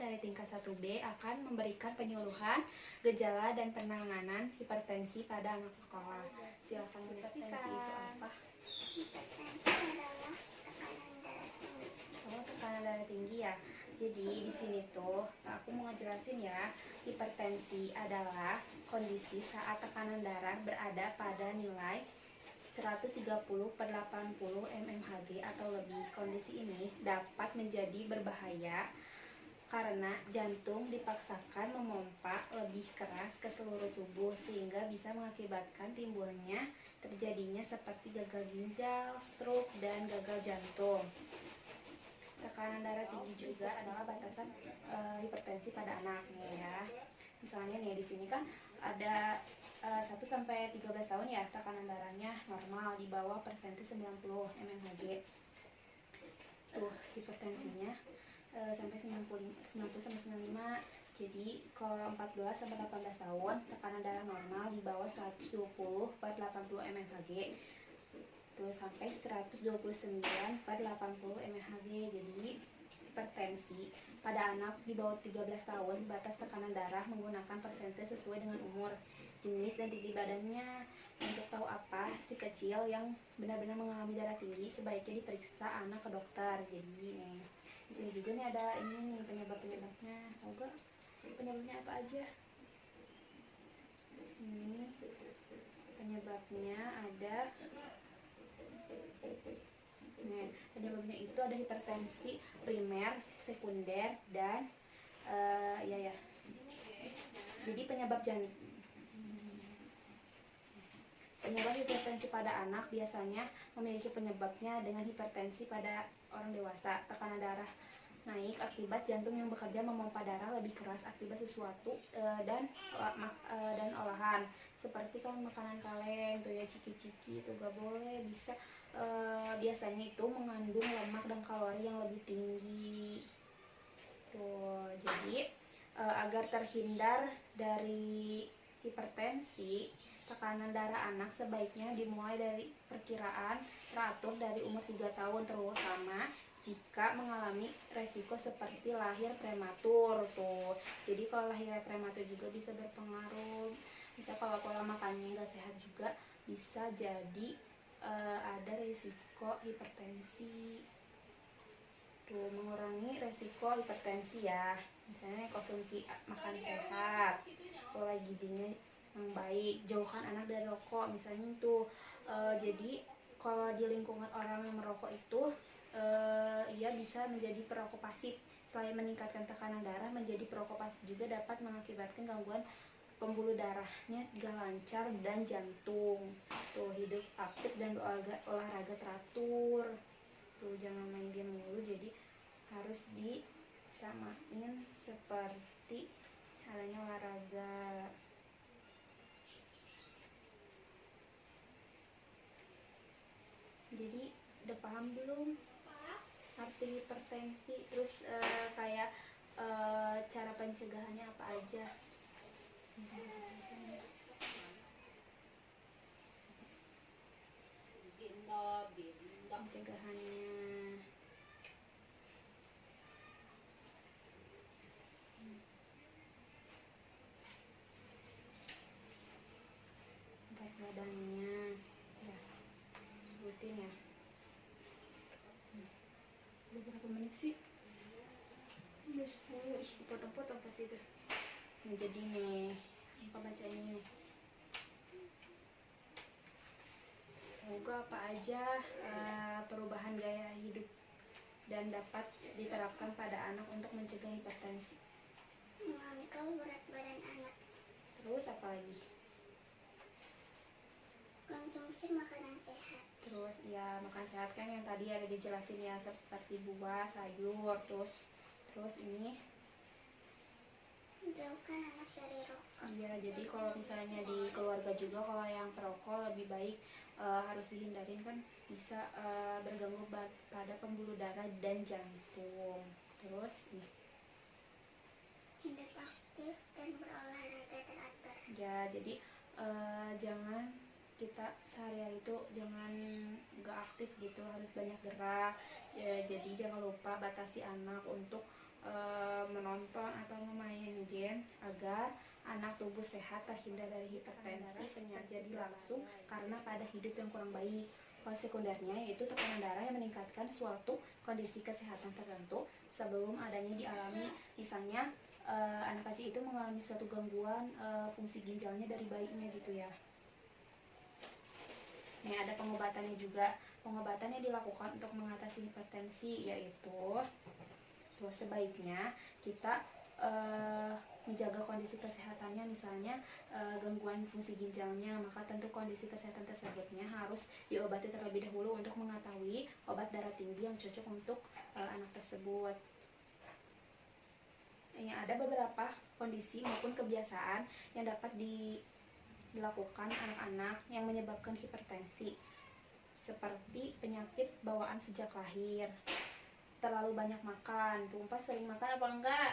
dari tingkat 1B akan memberikan penyuluhan, gejala, dan penanganan hipertensi pada anak sekolah. Silakan menyaksikan. Hipertensi itu apa? Hipertensi adalah tekanan darah tinggi. Oh, tekanan darah tinggi ya. Jadi di sini tuh aku mau ngejelasin ya. Hipertensi adalah kondisi saat tekanan darah berada pada nilai 130/80 mmHg atau lebih. Kondisi ini dapat menjadi berbahaya karena jantung dipaksakan memompa lebih keras ke seluruh tubuh sehingga bisa mengakibatkan timbulnya terjadinya seperti gagal ginjal, stroke, dan gagal jantung. Tekanan darah tinggi juga adalah batasan hipertensi pada anak nih ya. Misalnya nih di sini kan ada 1 sampai 13 tahun ya, tekanan darahnya normal di bawah persenti 90 mmHg. Tuh hipertensinya sampai 90 sampai 95. Jadi kalau 14 sampai 18 tahun tekanan darah normal di bawah 120/80 mmHg. Terus sampai 129/80 mmHg. Jadi hipertensi pada anak di bawah 13 tahun batas tekanan darah menggunakan persentase sesuai dengan umur, jenis, dan tinggi badannya. Untuk tahu apa si kecil yang benar-benar mengalami darah tinggi, sebaiknya diperiksa anak ke dokter. Jadi nih di sini juga nih ada ini nih penyebabnya. Tahu gak penyebabnya apa aja? Di sini penyebabnya ada. Nah, penyebabnya itu ada hipertensi primer, sekunder, dan ya. Jadi penyebab hipertensi pada anak biasanya memiliki penyebabnya dengan hipertensi pada orang dewasa. Tekanan darah naik akibat jantung yang bekerja memompa darah lebih keras akibat sesuatu dan olahan seperti kan makanan kaleng tuh ya, ciki-ciki itu gak boleh. Biasanya itu mengandung lemak dan kalori yang lebih tinggi tuh. Jadi agar terhindar dari hipertensi, tekanan darah anak sebaiknya dimulai dari perkiraan teratur dari umur 3 tahun, terutama jika mengalami resiko seperti lahir prematur tuh. Jadi kalau lahir prematur juga bisa berpengaruh. Bisa kalau pola makannya nggak sehat juga bisa jadi ada risiko hipertensi. Tuh, mengurangi resiko hipertensi ya. Misalnya konsumsi makan sehat, pola gizinya yang baik, jauhkan anak dari rokok misalnya itu. Jadi kalau di lingkungan orang yang merokok itu ia bisa menjadi perokok pasif. Selain meningkatkan tekanan darah, menjadi perokok pasif juga dapat mengakibatkan gangguan pembuluh darahnya gak lancar dan jantung. Tuh, hidup aktif dan olahraga teratur. Tuh, jangan main game mulu, jadi harus disamain seperti halnya olahraga. Jadi udah paham belum arti hipertensi, terus kayak cara pencegahannya apa aja? Pencegahannya berat badannya ya, sebutin ya. Udah berapa menit sih? Udah 10. Ih, potong-potong pas itu. Nah, jadi nih apa baca ini? Semoga apa aja perubahan gaya hidup dan dapat diterapkan pada anak untuk mencegah hipertensi. Mengontrol berat badan anak. Terus apa lagi? Konsumsi makanan sehat. Terus ya makan sehat kan yang tadi ada dijelasin ya, seperti buah, sayur, terus ini Jauhkan anak dari rokok. iya. Jadi kalau misalnya di keluarga juga kalau yang perokok lebih baik harus dihindarin, kan bisa berganggu pada pembuluh darah dan jantung. Terus nih Hidup aktif dan berolahraga teratur. ya, jadi jangan kita sehari-hari itu jangan gak aktif gitu, harus banyak gerak ya. Jadi jangan lupa batasi anak untuk menonton atau memain game agar anak tubuh sehat terhindar dari hipertensi terjadi langsung karena pada hidup yang kurang baik. Fase sekundernya yaitu tekanan darah yang meningkatkan suatu kondisi kesehatan tertentu sebelum adanya dialami, misalnya anak kecil itu mengalami suatu gangguan fungsi ginjalnya dari bayinya gitu ya. Nih ada pengobatannya juga. Pengobatannya dilakukan untuk mengatasi hipertensi, yaitu sebaiknya kita menjaga kondisi kesehatannya, misalnya gangguan fungsi ginjalnya, maka tentu kondisi kesehatan tersebutnya harus diobati terlebih dahulu untuk mengetahui obat darah tinggi yang cocok untuk anak tersebut. Ada beberapa kondisi maupun kebiasaan yang dapat dilakukan anak-anak yang menyebabkan hipertensi, seperti penyakit bawaan sejak lahir, terlalu banyak makan. Tumpas sering makan apa enggak?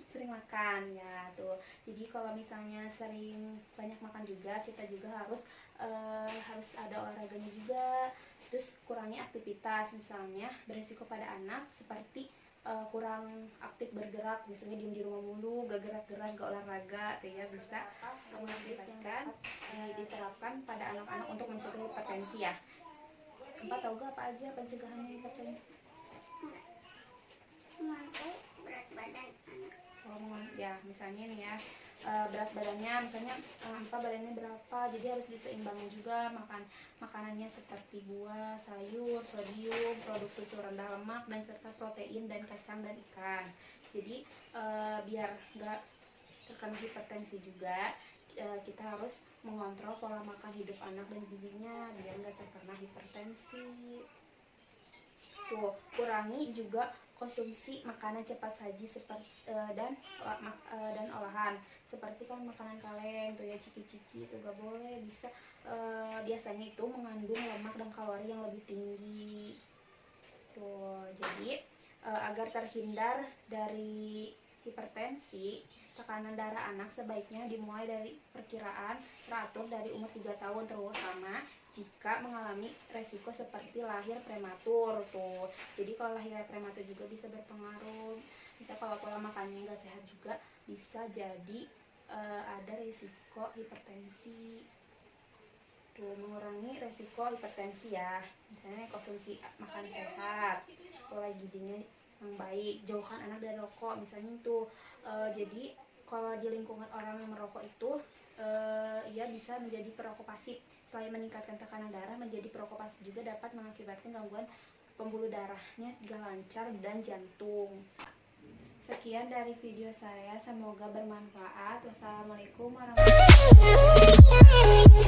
Sering makan ya tuh. Jadi kalau misalnya sering banyak makan juga, kita juga harus ada olahraganya juga. Terus kurangi aktivitas, misalnya berisiko pada anak seperti kurang aktif bergerak, misalnya diem di rumah mulu, gak gerak-gerak, gak olahraga, tuh ya bisa mengakibatkan diterapkan pada anak-anak untuk mencegah hipertensi ya. Empat tahu gak apa aja pencegahan hipertensi? Mengatur berat badan anak. Ya misalnya nih ya, berat badannya misalnya badannya berapa, jadi harus diseimbangin juga makanannya seperti buah, sayur, sodium, produk susu rendah lemak, dan serta protein dan kacang dan ikan. Jadi biar gak terkena hipertensi juga, kita harus mengontrol pola makan hidup anak dan gizinya biar gak terkena hipertensi. Tuh, kurangi juga konsumsi makanan cepat saji dan olahan, seperti kan makanan kaleng tuh ya, ciki-ciki itu gak boleh, biasanya itu mengandung lemak dan kalori yang lebih tinggi. Tuh, jadi agar terhindar dari hipertensi, tekanan darah anak sebaiknya dimulai dari perkiraan teratur dari umur 3 tahun, terutama jika mengalami resiko seperti lahir prematur tuh. Jadi kalau lahir prematur juga bisa berpengaruh. Bisa kalau pola makannya nggak sehat juga bisa jadi ada risiko hipertensi. Tuh, mengurangi resiko hipertensi ya. Misalnya konsumsi makanan sehat, pola gizinya yang baik, jauhkan anak dari rokok misalnya itu. Jadi kalau di lingkungan orang yang merokok itu ia bisa menjadi perokok pasif. Selain meningkatkan tekanan darah, menjadi perokok pasif juga dapat mengakibatkan gangguan pembuluh darahnya gak lancar dan jantung. Sekian dari video saya, semoga bermanfaat. Wassalamualaikum warahmatullahi wabarakatuh.